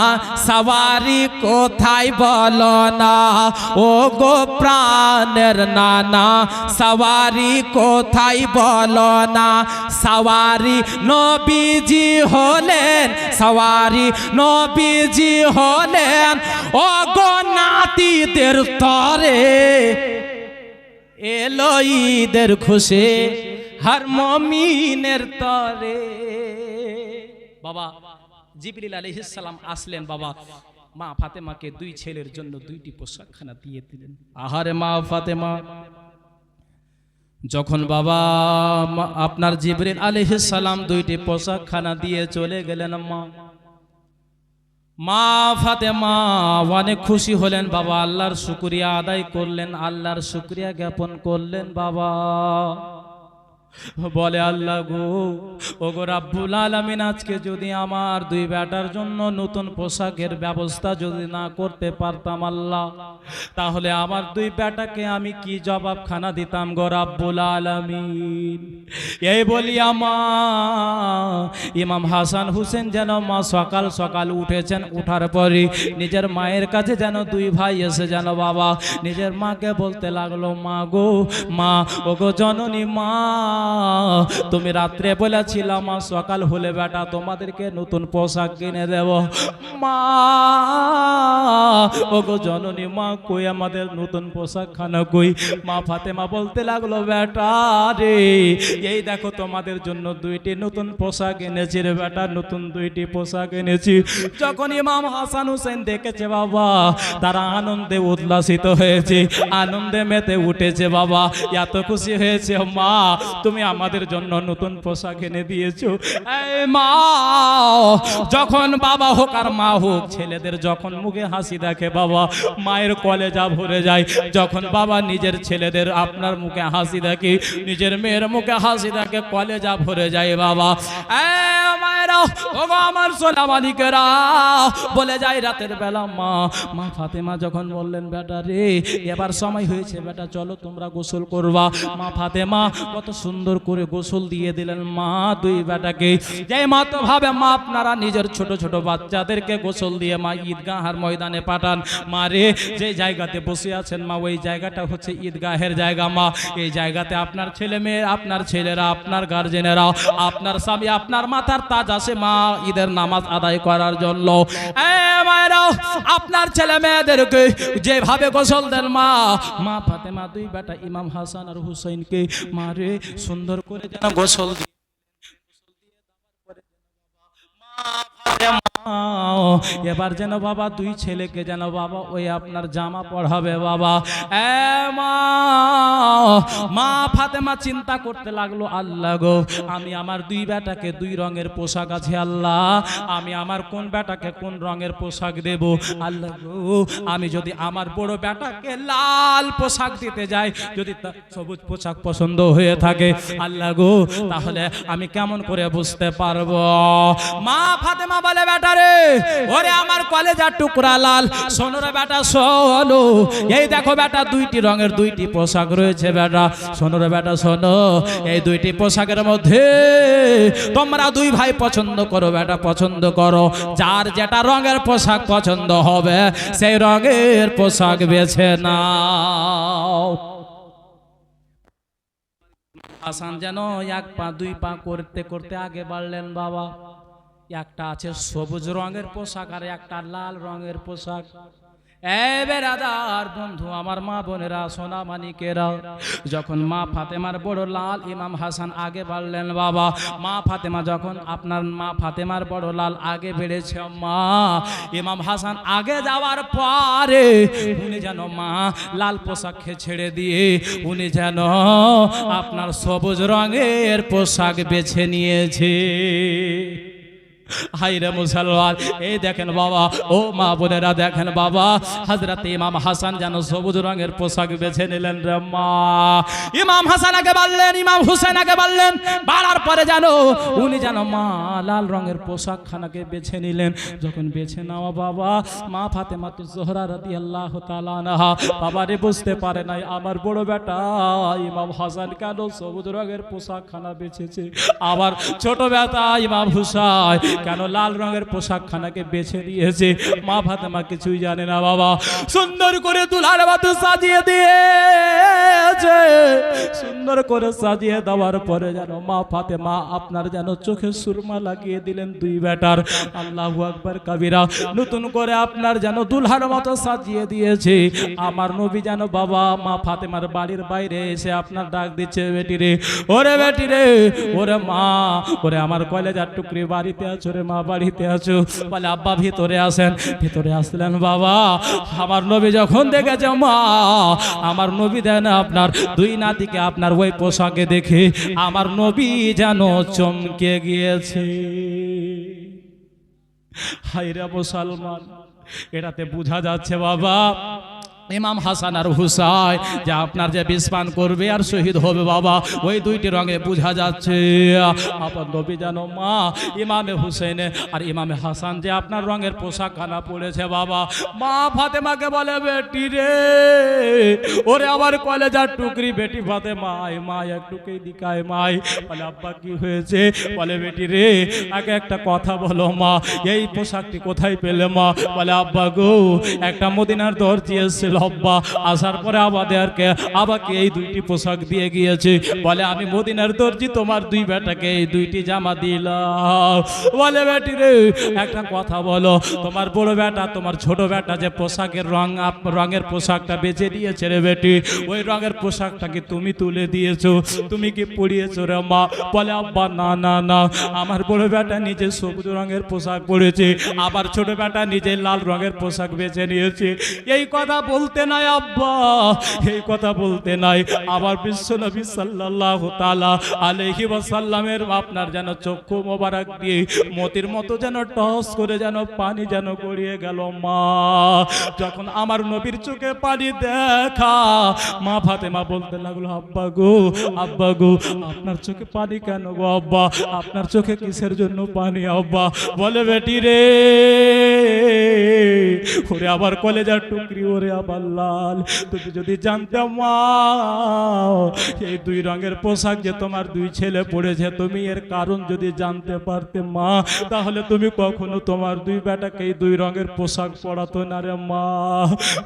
সওয়ারি কোথায় বলো না ও গো প্রাণের নানা সওয়ারি কোথায় বলো না সওয়ারি নবীজি হলেন সওয়ারি নবীজি হলেন ও গো নাতিদের তরে এলো ঈদের খুশি হর মুমিনের তরে বাবা জিবরিল আলাইহিস সালাম আসলেন বাবা মা ফাতেমাকে দুই ছেলের জন্য দুইটি পোশাকখানা দিয়ে দিলেন আহারে মা ফাতেমা যখন বাবা আপনার জিবরিল আলাইহিস সালাম দুইটি পোশাকখানা দিয়ে চলে গেলেন মা ফাতেমা অনেক খুশি হলেন বাবা আল্লাহর শুকরিয়া আদায় করলেন আল্লাহর শুকরিয়া জ্ঞাপন করলেন বাবা বলে আল্লাহ গো ও গো রাব্বুল আলামিন আজকে যদি আমার দুই বেটার জন্য নতুন পোশাকের ব্যবস্থা যদি না করতে পারতাম আল্লাহ তাহলে আমার দুই বেটাকে আমি কি জবাবখানা দিতাম গো রাব্বুল আলামিন এই বলি ইমাম হাসান হুসেন যেন মা সকাল সকাল উঠেছেন উঠার পরে নিজের মায়ের কাছে যেন দুই ভাই এসে যেন বাবা নিজের মাকে বলতে লাগলো মা গো মা ও গো জননী মা তুমি রাত্রে বলেছিলাম মা সকাল হলে বেটা তোমাদেরকে নতুন পোশাক কিনে দেব মা ও গো জননী মা কই আমাদের নতুন পোশাক খানা কই মা ফাতেমা বলতে লাগলো বেটা রে এই দেখো তোমাদের জন্য দুইটি নতুন পোশাক এনেছি রে বেটা নতুন দুইটি পোশাক এনেছি যখন ইমাম হাসান হুসেন দেখেছে বাবা তারা আনন্দে উল্লাসিত হয়েছে আনন্দে মেতে উঠেছে বাবা এত খুশি হয়েছে মা তুমি আমাদের জন্য নতুন পোশাক এনে দিয়েছো এই মা যখন বাবা হোক আর মা হোক ছেলেদের যখন মুখে হাসি দেখে বাবা মায়ের কলেজা ভরে যায় যখন বাবা নিজের ছেলেদের আপনার মুখে হাসি দেখে নিজের মেয়ের মুখে হাসি দেখে কলেজা ভরে যায় বাবা মায়েরা ওগো আমার সোনা মালিকেরা বলে যায় রাতের বেলা মা ফাতেমা যখন বললেন বেটা রে এবার সময় হয়েছে বেটা চলো তোমরা গোসল করবা মা ফাতেমা কত সুন্দর করে গোসল দিয়ে দিলেন মা দুই বেটাকে যে মতো ভাবে মা আপনারা নিজের ছোট ছোট বাচ্চাদেরকে গোসল দিয়ে মা ঈদগাহের ময়দানে পাঠান মা রে যে জায়গাতে বসে আছেন মা ওই জায়গাটা হচ্ছে ঈদগাহের জায়গা মা এই জায়গাতে আপনার ছেলে মেয়ে আপনার ছেলেরা আপনার গার্জেনেরা আপনার স্বামী আপনার মাথার তাজ আসে মা ঈদের নামাজ আদায় করার জন্য মায়েরা আপনার ছেলে মেয়েদেরকে যেভাবে গোসল দেন মা ফাতেমা দুই বেটা ইমাম হাসান আর হুসাইনকে মারে সুন্দর করে যেন গোসল দিয়ে এবার যেন বাবা দুই ছেলেকে যেন বাবা ওই আপনার জামা পড়াবে বাবা মা মা ফাতেমা চিন্তা করতে লাগলো, আল্লাহ গো, আমি আমার দুই বেটাকে দুই রঙের পোশাক আছে আল্লাহ, আমি আমার কোন বেটাকে কোন রঙের পোশাক দেব আল্লাহ গো। আমি যদি আমার বড় বেটাকে লাল পোশাক দিতে যাই, যদি তার সবুজ পোশাক পছন্দ হয়ে থাকে আল্লাহ গো, তাহলে আমি কেমন করে বুঝতে পারবো? মা ফাতেমা বলে, বেটা রে, ওরে আমার কলেজার টুকরা লাল, শোনো রে বেটা শোনো, এই দেখো বেটা দুইটি রঙের দুইটি পোশাক রয়েছে বেটা, শোনো রে বেটা শোনো, এই দুইটি পোশাকের মধ্যে তোমরা দুই ভাই পছন্দ করো বেটা, পছন্দ করো, যার যেটা রঙের পোশাক পছন্দ হবে সেই রঙের পোশাক বেছে নাও। হাসান যেন এক পা দুই পা করতে করতে আগে বাড়লেন বাবা। একটা আছে সবুজ রঙের পোশাক আর একটা লাল রঙের পোশাক। বেরাদার বন্ধু আমার, মা বোনেরা, সোনা মানিকেরা, যখন মা ফাতেমার বড় লাল ইমাম হাসান আগে বাড়লেন বাবা, মা ফাতেমা যখন আপনার মা ফাতেমার বড় লাল আগে বেড়েছে মা, ইমাম হাসান আগে যাওয়ার পরে উনি যেন মা লাল পোশাককে ছেড়ে দিয়ে উনি যেন আপনার সবুজ রঙের পোশাক বেছে নিয়েছে। হাইরে মুসলমান, এই দেখেন বাবা, ও মা বোনেরা দেখেন বাবা, হযরত ইমাম হাসান যেন সবুজ রঙের পোশাক বেছে নিলেন রে মা। ইমাম হাসান আগে বললেন, ইমাম হুসেন আগে বললেন, বাড়ার পরে যেন উনি যেন মা লাল রঙের পোশাক খানাকে বেছে নিলেন। যখন বেছে নেওয়া বাবা, মা ফাতেমাতুজ জোহরা রাদিয়াল্লাহু তাআলা আনহা বাবারে বুঝতে পারে নাই আমার বড় বেটা ইমাম হাসান কেন সবুজ রঙের পোশাক খানা বেছেছে, আবার ছোট বেটা ইমাম হুসাইন কেন লাল রঙের পোশাক খানাকে বেছে নিয়েছে। মা ফাতেমা কিছুই জানে না বাবা, সুন্দর করে দুলার মতো সাজিয়ে দিয়েছে। সুন্দর করে সাজিয়ে দেওয়ার পরে যেন মা ফাতেমা আপনার যেন চোখে সুরমা লাগিয়ে দিলেন দুই বেটার। আল্লাহু আকবার কাবীরা। নতুন করে আপনার যেন দুলহার মতো সাজিয়ে দিয়েছে। আমার নবী যেন বাবা মা ফাতেমার বাড়ির বাইরে এসে আপনার ডাক দিচ্ছে, বেটি রে, ওরে বেটি রে, ওরে মা, ওরে আমার কলেজার টুকরি, বাড়িতে আছো রে মা, বাড়িতে আছো? বলে আব্বা ভিতরে আসেন। ভিতরে আসলেন বাবা। আমার নবী যখন দেখেছে মা, আমার নবী দেন আপনার দুই নাতিকে আপনার ওই পোশাকে দেখে আমার নবী যেন চমকে গিয়েছে। হায়রে মুসলমান, এটাতে বোঝা যাচ্ছে বাবা ইমাম হাসান আর হুসাইন যে আপনার যে বিস্পান করবে আর শহীদ হবে বাবা, ওই দুইটি রঙে বোঝা যাচ্ছে। আপনার নবী জানো মা ইমামে হুসেনে আর ইমামে হাসান যে আপনার রঙের পোশাক খানা পড়েছে বাবা। মা ফাতেমাকে বলে, বেটি রে, ওরে আমার কলেজার টুকরি বেটি ফাতেমা, আয় মা, একটু কে দিকায় মাই। বলে আব্বা কি হয়েছে? বলে বেটি রে, আগে একটা কথা বলো মা, এই পোশাকটি কোথায় পেলে মা? বলে আব্বা গো, একটা মদিনার দর্জি এসেছিল আব্বা, আসার পরে আমাকে এই দুইটি পোশাক দিয়ে গিয়েছে। বলে আমি মদিনার দর্জি, তোমার দুই বেটাকে এই দুইটি জামা দিলাম। বলে বেটি রে, একটা কথা বলো, তোমার বড় বেটা তোমার ছোট বেটা যে পোশাকের রঙের পোশাকটা বেঁচে দিয়েছে রে বেটি, ওই রঙের পোশাকটা কি তুমি তুলে দিয়েছো? তুমি কি পরিয়েছো রে মা? বলে আব্বা না না না, আমার বড় বেটা নিজে সবুজ রঙের পোশাক পরেছে, আবার ছোট বেটা নিজে লাল রঙের পোশাক বেছে নিয়েছে। এই কথা বলতে নাই আব্বা, এই কথা বলতে নাই। আবার বিশ্বনবী সাল্লাল্লাহু তাআলা আলাইহি ওয়াসাল্লামের আপনার যেন চক্ষু মোবারক দিয়ে মতির মতো যেন টস করে যেন পানি যেন গড়িয়ে গেল মা। যখন আমার নবীর চোখে পানি দেখা, মা ফাতেমা বলতে লাগলো, আব্বা গো, আব্বা গো, আপনার চোখে পানি কেন গো আব্বা? আপনার চোখে কিসের জন্য পানি আব্বা? বলে বেটি রে, ওরে আবার কলেজার টুকরি, ওরে আবার লাল, তুমি যদি জানতে মা এই দুই রঙের পোশাক যে তোমার দুই ছেলে পড়েছে, তুমি এর কারণ যদি জানতে পারতে মা, তাহলে তুমি কখনো তোমার দুই বেটাকে এই দুই রঙের পোশাক পরাতো না রে মা।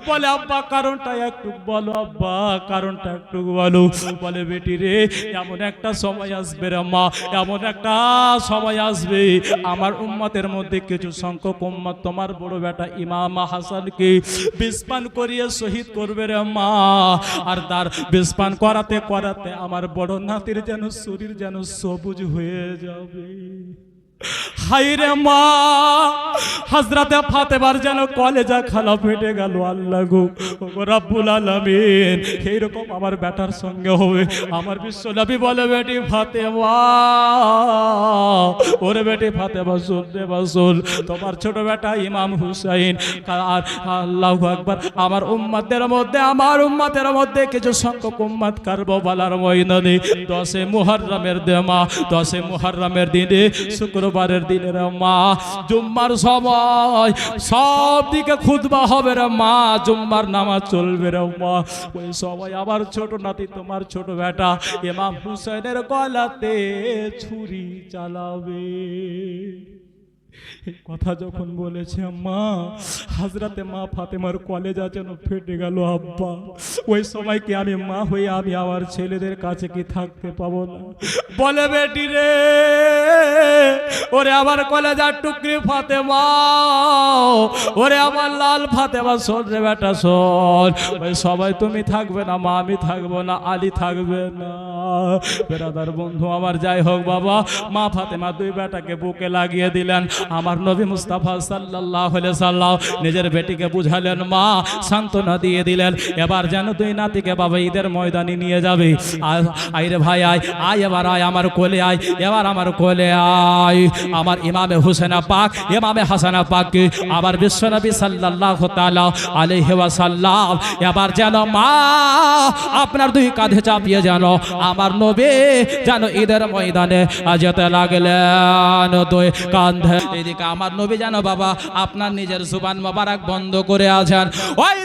বলে আব্বা কারণটা একটু বলো আব্বা, কারণটা একটু বলো। বলে বেটি রে, এমন একটা সময় আসবে রে মা, এমন একটা সময় আসবে আমার উম্মতের মধ্যে কিছু সংখ্যক উম্মত তোমার বড় বেটা ইমাম হাসানকে বিস্পান করিয়ে শহীদ করবে রে মা। আর তার বিস্পান করাতে করাতে আমার বড় নাতির যেন শরীর যেন সবুজ হয়ে যাবে। হাইরে মা, হযরতে ফাতেমার যেন কলেজা খালা ফেটে গেল। আল্লাহ গো, ওগো রব্বুল আলামিন, এইরকম আমার বেটার সঙ্গে হবে। আমার বিশ্বনবী বলে, বেটি ফাতেমা, ওরে বেটি ফাতেমা, শুন রে শুন, তোমার ছোট বেটা ইমাম হুসাইন আর আল্লাহু আকবার, আমার উম্মতের মধ্যে কিছু সংখ্যক উম্মত কারবালার ময়দানে 10 মুহররমের দেমা, 10 মুহররমের দিনে, শুক্রবারের দিনে রে মা, জুম্মার সময় সব দিকে খুতবা হবে রে মা, জুম্মার নামাজ চলবে রে মা। ওই সময় আমার ছোট নাতি, তোমার ছোট বেটা ইমাম হুসাইনের গলাতে ছুরি চালাবে। এই কথা যখন বলেছে মা, হযরতে মা ফাতেমার কলেজা যেন ফেটে গেল। আব্বা, ওই সময় কি আমি মা হয়ে আমি আমার ছেলেদের কাছে কি থাকতে পাবো না? বলে, বেটি রে, ওরে আমার কলেজার টুকরি ফাতেমা, ওরে আমার লাল ফাতেমা, শোন রে বেটা শোন, ওই সবাই তুমি থাকবে না মা, আমি থাকবো না, আলী থাকবে না। বেরাদার বন্ধু আমার, যাই হোক বাবা, মা ফাতেমা দুই বেটাকে বুকে লাগিয়ে দিলেন। আমার নবী মুস্তাফা সাল্লাল্লাহু আলাইহি সাল্লাম নিজের বেটিকে বুঝালেন, মা সান্ত্বনা দিয়ে দিলেন। এবার যেন দুই নাতিকে বাবা ঈদের ময়দানে নিয়ে যাবে। আয় রে ভাই, আয় এবার আয় আমার কোলে, আয় এবার আমার কোলে আয়। আমার ইমামে হুসেন পাক, ইমামে হাসান পাক, আবার বিশ্বনবী সাল্লাল্লাহু তাআলা আলাইহি ওয়াসাল্লাম এবার যেন মা আপনার দুই কাঁধে চাপিয়ে যেন আমার নবী যেন ঈদের ময়দানে যেতে লাগলেন। দুই কাঁধে এদিকে আমার নবী যেন বাবা আপনার নিজের জুবান মোবারক বন্ধ করে আছেন। ওই